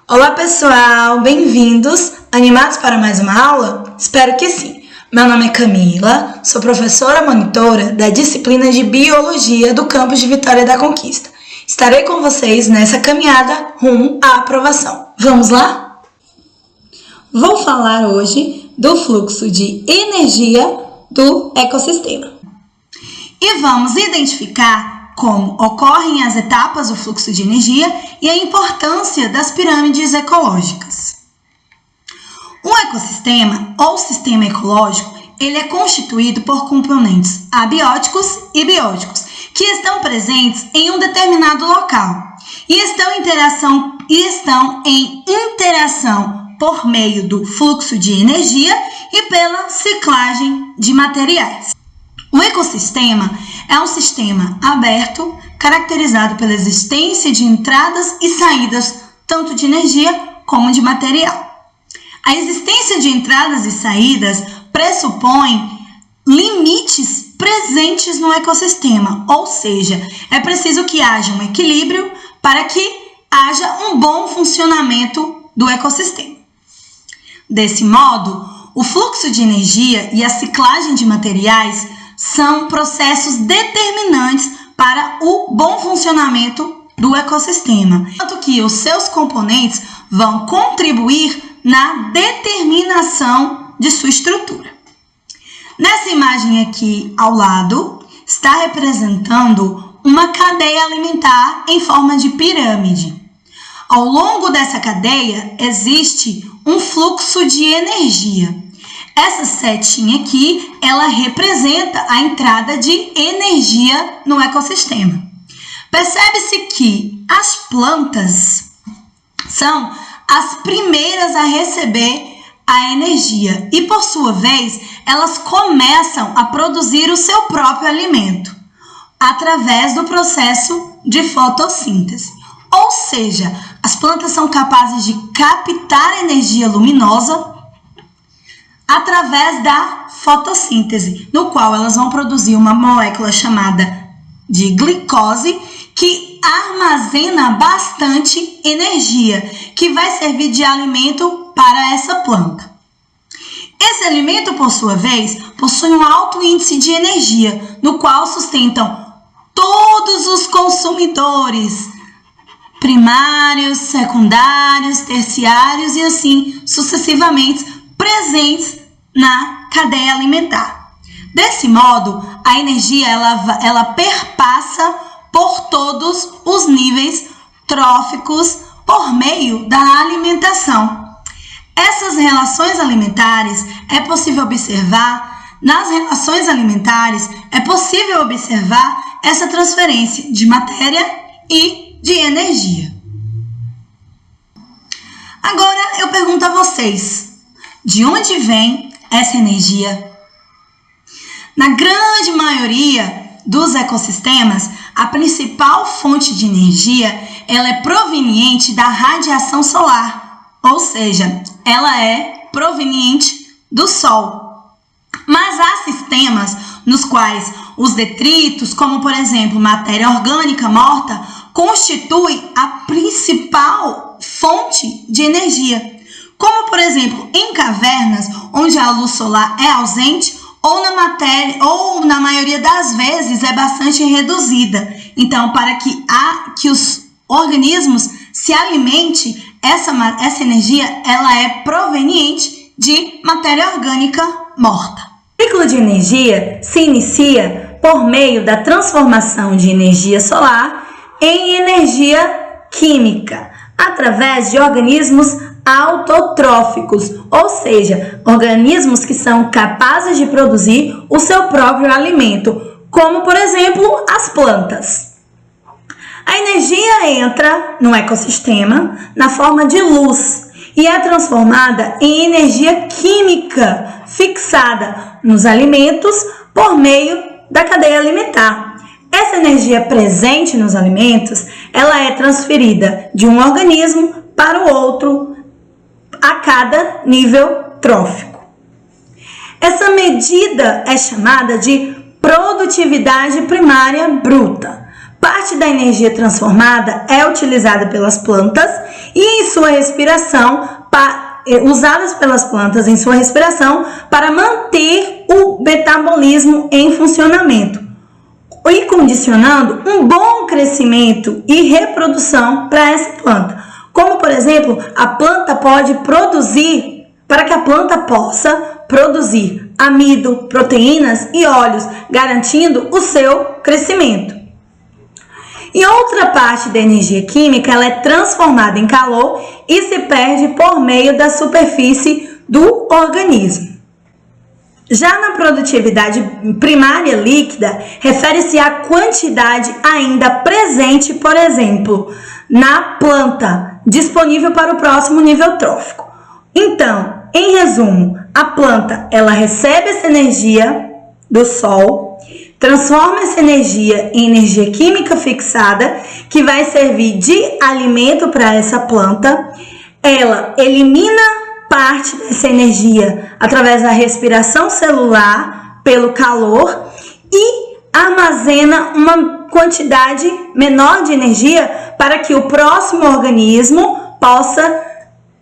Olá pessoal, bem-vindos! Animados para mais uma aula? Espero que sim! Meu nome é Camila, sou professora monitora da disciplina de Biologia do campus de Vitória da Conquista. Estarei com vocês nessa caminhada rumo à aprovação. Vamos lá? Vou falar hoje do fluxo de energia do ecossistema. E vamos identificar como ocorrem as etapas do fluxo de energia e a importância das pirâmides ecológicas. Um ecossistema ou sistema ecológico, ele é constituído por componentes abióticos e bióticos, que estão presentes em um determinado local e estão em interação por meio do fluxo de energia e pela ciclagem de materiais. O ecossistema é um sistema aberto, caracterizado pela existência de entradas e saídas, tanto de energia como de material. A existência de entradas e saídas pressupõe limites presentes no ecossistema, ou seja, é preciso que haja um equilíbrio para que haja um bom funcionamento do ecossistema. Desse modo, o fluxo de energia e a ciclagem de materiais são processos determinantes para o bom funcionamento do ecossistema, tanto que os seus componentes vão contribuir na determinação de sua estrutura. Nessa imagem aqui ao lado, está representando uma cadeia alimentar em forma de pirâmide. Ao longo dessa cadeia existe um fluxo de energia. Essa setinha aqui, ela representa a entrada de energia no ecossistema. Percebe-se que as plantas são as primeiras a receber a energia e, por sua vez, elas começam a produzir o seu próprio alimento através do processo de fotossíntese. Ou seja, as plantas são capazes de captar energia luminosa através da fotossíntese, no qual elas vão produzir uma molécula chamada de glicose, que armazena bastante energia, que vai servir de alimento para essa planta. Esse alimento, por sua vez, possui um alto índice de energia, no qual sustentam todos os consumidores, primários, secundários, terciários e assim sucessivamente, presentes na cadeia alimentar. Desse modo, a energia ela perpassa por todos os níveis tróficos por meio da alimentação. Essas relações alimentares é possível observar, nas relações alimentares é possível observar essa transferência de matéria e de energia. Agora eu pergunto a vocês, de onde vem essa energia? Na grande maioria dos ecossistemas, a principal fonte de energia ela é proveniente da radiação solar, ou seja, ela é proveniente do Sol. Mas há sistemas nos quais os detritos, como por exemplo matéria orgânica morta, constituem a principal fonte de energia. Como, por exemplo, em cavernas, onde a luz solar é ausente, ou na maioria das vezes é bastante reduzida. Então, para que os organismos se alimentem, essa energia ela é proveniente de matéria orgânica morta. O ciclo de energia se inicia por meio da transformação de energia solar em energia química, através de organismos autotróficos, ou seja, organismos que são capazes de produzir o seu próprio alimento, como por exemplo as plantas. A energia entra no ecossistema na forma de luz e é transformada em energia química fixada nos alimentos por meio da cadeia alimentar. Essa energia presente nos alimentos, ela é transferida de um organismo para o outro a cada nível trófico. Essa medida é chamada de produtividade primária bruta. Parte da energia transformada é utilizada pelas plantas e em sua respiração, usadas pelas plantas em sua respiração para manter o metabolismo em funcionamento e condicionando um bom crescimento e reprodução para essa planta. Como, por exemplo, a planta pode produzir, para que a planta possa produzir amido, proteínas e óleos, garantindo o seu crescimento. E outra parte da energia química, ela é transformada em calor e se perde por meio da superfície do organismo. Já na produtividade primária líquida, refere-se à quantidade ainda presente, por exemplo, na planta, disponível para o próximo nível trófico. Então, em resumo, a planta ela recebe essa energia do sol, transforma essa energia em energia química fixada, que vai servir de alimento para essa planta. Ela elimina parte dessa energia através da respiração celular, pelo calor, e armazena uma quantidade menor de energia para que o próximo organismo possa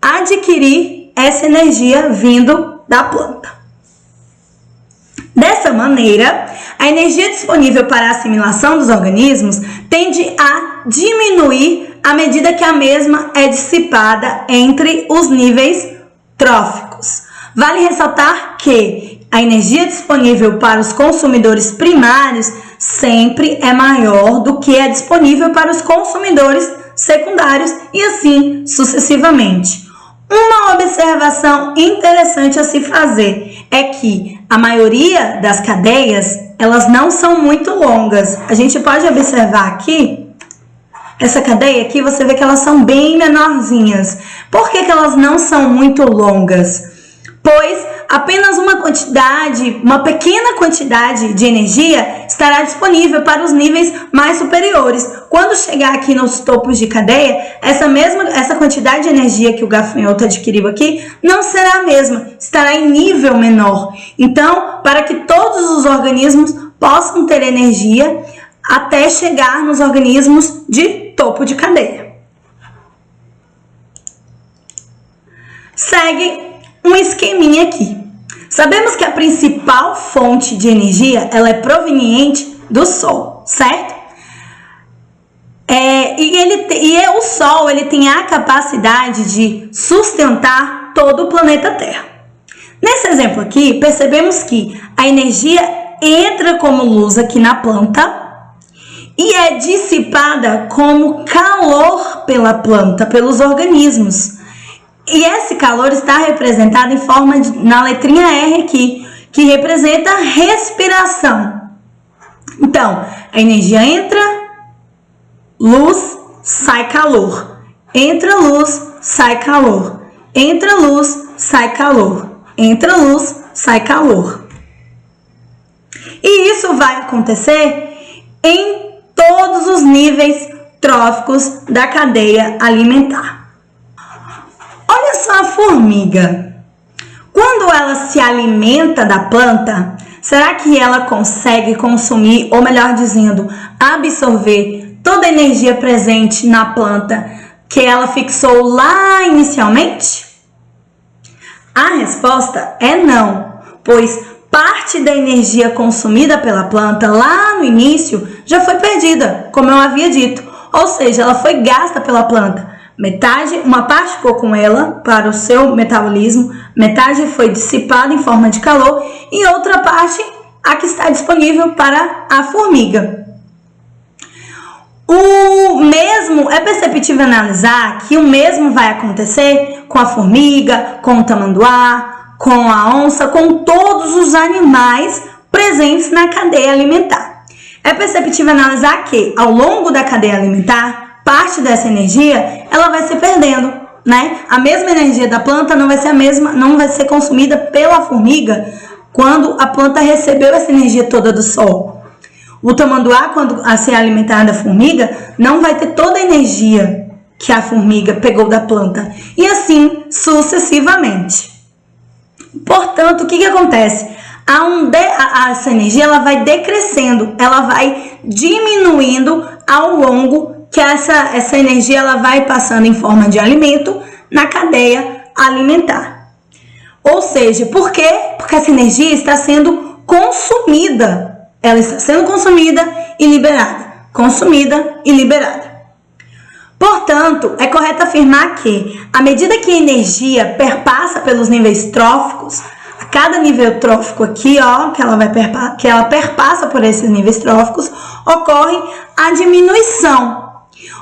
adquirir essa energia vindo da planta. Dessa maneira, a energia disponível para a assimilação dos organismos tende a diminuir à medida que a mesma é dissipada entre os níveis tróficos. Vale ressaltar que a energia disponível para os consumidores primários sempre é maior do que a disponível para os consumidores secundários e assim sucessivamente. Uma observação interessante a se fazer é que a maioria das cadeias, elas não são muito longas. A gente pode observar aqui, essa cadeia aqui, você vê que elas são bem menorzinhas. Por que elas não são muito longas? Pois apenas uma pequena quantidade de energia estará disponível para os níveis mais superiores. Quando chegar aqui nos topos de cadeia, essa quantidade de energia que o gafanhoto adquiriu aqui não será a mesma, estará em nível menor. Então, para que todos os organismos possam ter energia até chegar nos organismos de topo de cadeia. Segue um esqueminha aqui. Sabemos que a principal fonte de energia ela é proveniente do Sol, certo? O Sol ele tem a capacidade de sustentar todo o planeta Terra. Nesse exemplo aqui, percebemos que a energia entra como luz aqui na planta e é dissipada como calor pela planta, pelos organismos. E esse calor está representado na letrinha R aqui, que representa respiração. Então, a energia entra, luz, sai calor. Entra luz, sai calor. Entra luz, sai calor. Entra luz, sai calor. E isso vai acontecer em todos os níveis tróficos da cadeia alimentar. Olha só a formiga. Quando ela se alimenta da planta, será que ela consegue consumir, ou melhor dizendo, absorver toda a energia presente na planta que ela fixou lá inicialmente? A resposta é não, pois parte da energia consumida pela planta lá no início já foi perdida, como eu havia dito, ou seja, ela foi gasta pela planta. Uma parte ficou com ela para o seu metabolismo, metade foi dissipada em forma de calor e outra parte a que está disponível para a formiga. O mesmo é perceptível analisar que o mesmo vai acontecer com a formiga, com o tamanduá, com a onça, com todos os animais presentes na cadeia alimentar. É perceptível analisar que ao longo da cadeia alimentar, parte dessa energia, ela vai se perdendo, né? A mesma energia da planta não vai ser a mesma, não vai ser consumida pela formiga quando a planta recebeu essa energia toda do sol. O tamanduá, quando se alimentar da formiga, não vai ter toda a energia que a formiga pegou da planta. E assim, sucessivamente. Portanto, o que acontece? Essa energia ela vai decrescendo, ela vai diminuindo ao longo que essa energia ela vai passando em forma de alimento na cadeia alimentar. Ou seja, por quê? Porque essa energia está sendo consumida. Ela está sendo consumida e liberada. Consumida e liberada. Portanto, é correto afirmar que, à medida que a energia perpassa pelos níveis tróficos, a cada nível trófico aqui, ó, que ela perpassa por esses níveis tróficos, ocorre a diminuição.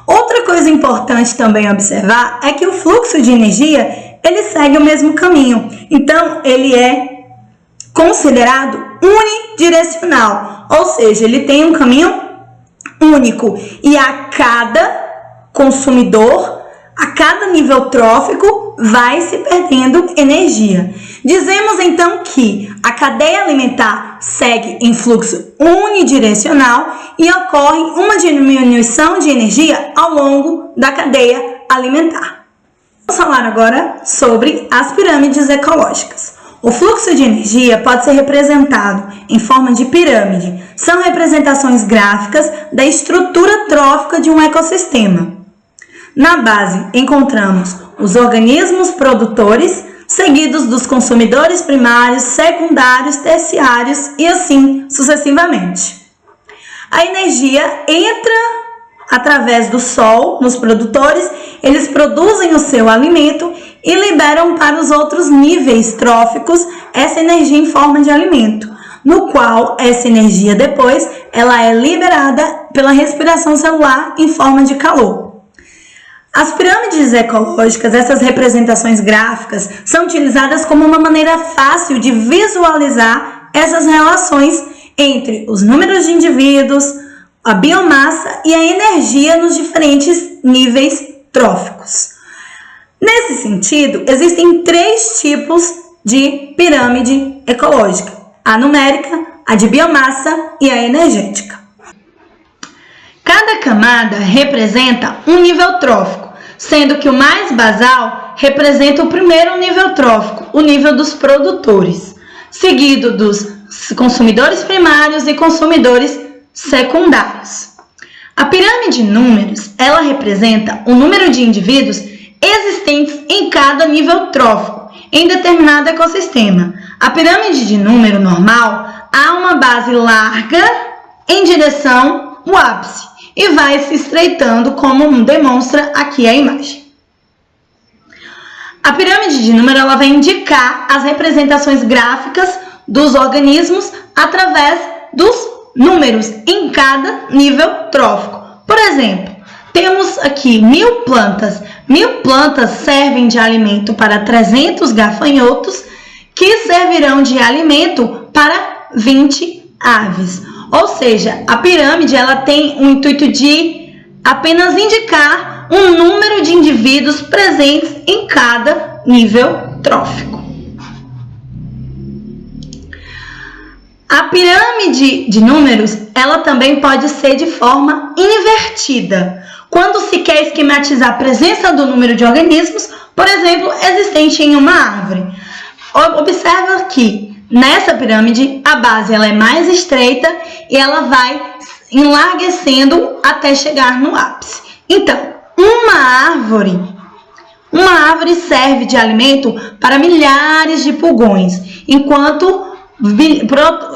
Outra coisa importante também observar é que o fluxo de energia, ele segue o mesmo caminho. Então, ele é considerado unidirecional, ou seja, ele tem um caminho único. E a cada consumidor, a cada nível trófico, vai se perdendo energia. Dizemos então que a cadeia alimentar segue em fluxo unidirecional e ocorre uma diminuição de energia ao longo da cadeia alimentar. Vamos falar agora sobre as pirâmides ecológicas. O fluxo de energia pode ser representado em forma de pirâmide. São representações gráficas da estrutura trófica de um ecossistema. Na base, encontramos os organismos produtores, seguidos dos consumidores primários, secundários, terciários e assim sucessivamente. A energia entra através do sol nos produtores, eles produzem o seu alimento e liberam para os outros níveis tróficos essa energia em forma de alimento, no qual essa energia depois ela é liberada pela respiração celular em forma de calor. As pirâmides ecológicas, essas representações gráficas, são utilizadas como uma maneira fácil de visualizar essas relações entre os números de indivíduos, a biomassa e a energia nos diferentes níveis tróficos. Nesse sentido, existem 3 tipos de pirâmide ecológica: a numérica, a de biomassa e a energética. Cada camada representa um nível trófico, sendo que o mais basal representa o primeiro nível trófico, o nível dos produtores, seguido dos consumidores primários e consumidores secundários. A pirâmide de números, ela representa o número de indivíduos existentes em cada nível trófico, em determinado ecossistema. A pirâmide de número normal há uma base larga em direção ao ápice e vai se estreitando, como demonstra aqui a imagem. A pirâmide de número ela vai indicar as representações gráficas dos organismos através dos números em cada nível trófico. Por exemplo, temos aqui 1000 plantas. 1000 plantas servem de alimento para 300 gafanhotos, que servirão de alimento para 20 aves. Ou seja, a pirâmide ela tem o intuito de apenas indicar um número de indivíduos presentes em cada nível trófico. A pirâmide de números ela também pode ser de forma invertida, quando se quer esquematizar a presença do número de organismos, por exemplo, existente em uma árvore. Observa que nessa pirâmide, a base ela é mais estreita e ela vai enlarguecendo até chegar no ápice. Então, uma árvore serve de alimento para milhares de pulgões, enquanto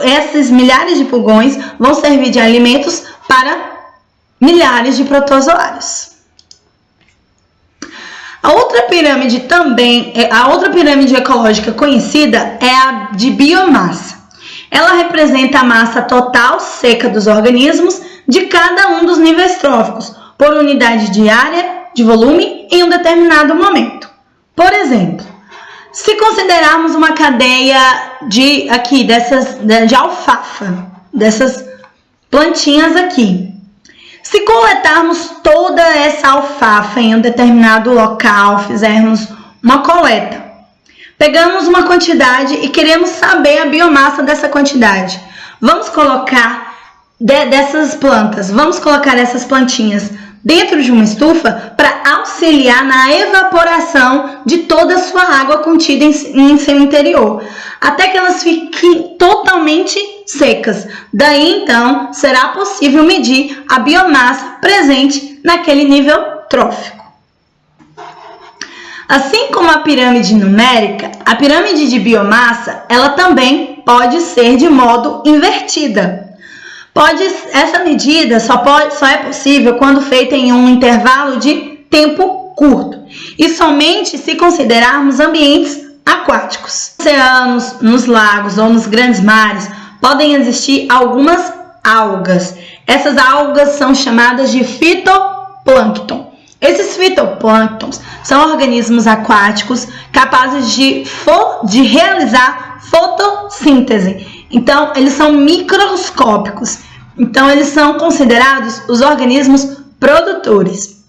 esses milhares de pulgões vão servir de alimentos para milhares de protozoários. A outra pirâmide ecológica conhecida é a de biomassa. Ela representa a massa total seca dos organismos de cada um dos níveis tróficos, por unidade de área, de volume, em um determinado momento. Por exemplo, se considerarmos uma cadeia de alfafa, dessas plantinhas aqui, se coletarmos toda essa alfafa em um determinado local, fizermos uma coleta, pegamos uma quantidade e queremos saber a biomassa dessa quantidade. Vamos colocar dessas plantas, vamos colocar essas plantinhas dentro de uma estufa para auxiliar na evaporação de toda a sua água contida em seu interior, até que elas fiquem totalmente secas. Daí, então, será possível medir a biomassa presente naquele nível trófico. Assim como a pirâmide numérica, a pirâmide de biomassa, ela também pode ser de modo invertida. Essa medida só é possível quando feita em um intervalo de tempo curto e somente se considerarmos ambientes aquáticos. Nos oceanos, nos lagos ou nos grandes mares podem existir algumas algas. Essas algas são chamadas de fitoplâncton. Esses fitoplânctons são organismos aquáticos capazes de realizar fotossíntese. Então, eles são microscópicos. Então, eles são considerados os organismos produtores.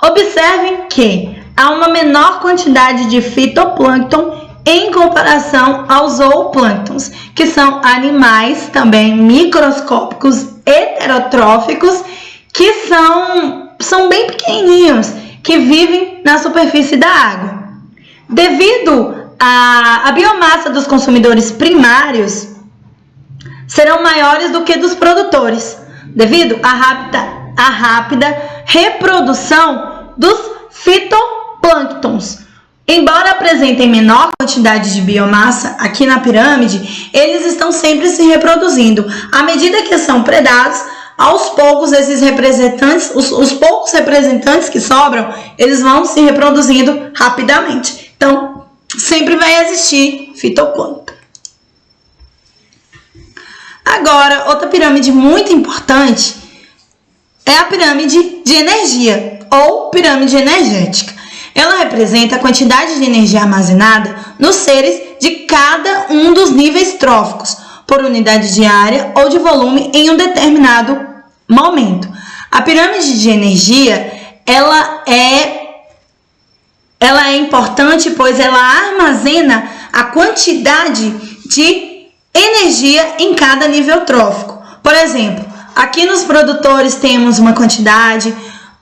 Observem que há uma menor quantidade de fitoplâncton em comparação aos zooplânctons, que são animais também microscópicos, heterotróficos, que são bem pequenininhos, que vivem na superfície da água. Devido à biomassa dos consumidores primários, serão maiores do que dos produtores, devido à rápida reprodução dos fitoplânctons. Embora apresentem menor quantidade de biomassa aqui na pirâmide, eles estão sempre se reproduzindo. À medida que são predados, aos poucos esses representantes, os poucos representantes que sobram, eles vão se reproduzindo rapidamente. Então, sempre vai existir fitoplâncton. Agora, outra pirâmide muito importante é a pirâmide de energia, ou pirâmide energética. Ela representa a quantidade de energia armazenada nos seres de cada um dos níveis tróficos, por unidade de área ou de volume em um determinado momento. A pirâmide de energia, ela é importante, pois ela armazena a quantidade de energia em cada nível trófico. Por exemplo, aqui nos produtores temos uma quantidade,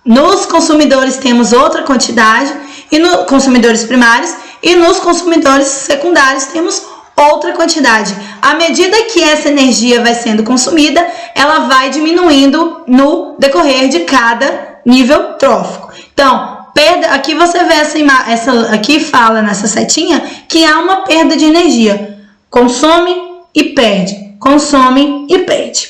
nos consumidores temos outra quantidade, e nos consumidores primários, e nos consumidores secundários temos outra quantidade. À medida que essa energia vai sendo consumida, ela vai diminuindo no decorrer de cada nível trófico. Então, aqui você vê aqui fala nessa setinha que há uma perda de energia. Consome e perde, consome e perde.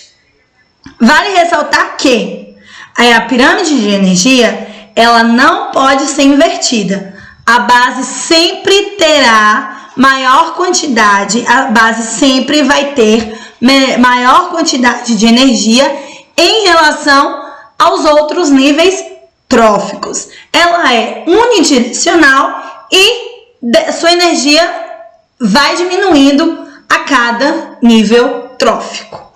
Vale ressaltar que a pirâmide de energia, ela não pode ser invertida. A base sempre terá maior quantidade, a base sempre vai ter maior quantidade de energia em relação aos outros níveis tróficos. Ela é unidirecional e sua energia vai diminuindo a cada nível trófico.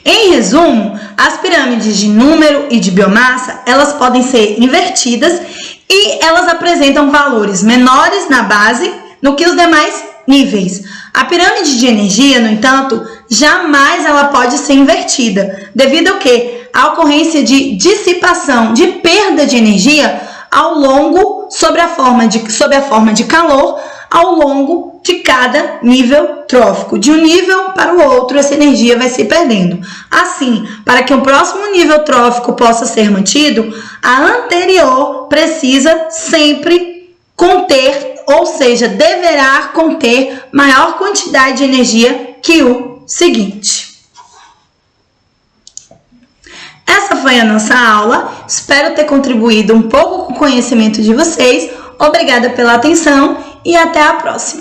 Em resumo, as pirâmides de número e de biomassa, elas podem ser invertidas e elas apresentam valores menores na base do que os demais níveis. A pirâmide de energia, no entanto, jamais ela pode ser invertida, devido ao que? A ocorrência de dissipação, de perda de energia sob a forma de calor, ao longo de cada nível trófico. De um nível para o outro, essa energia vai se perdendo. Assim, para que o próximo nível trófico possa ser mantido, a anterior precisa sempre conter, ou seja, deverá conter maior quantidade de energia que o seguinte. Essa foi a nossa aula. Espero ter contribuído um pouco com o conhecimento de vocês. Obrigada pela atenção e até a próxima.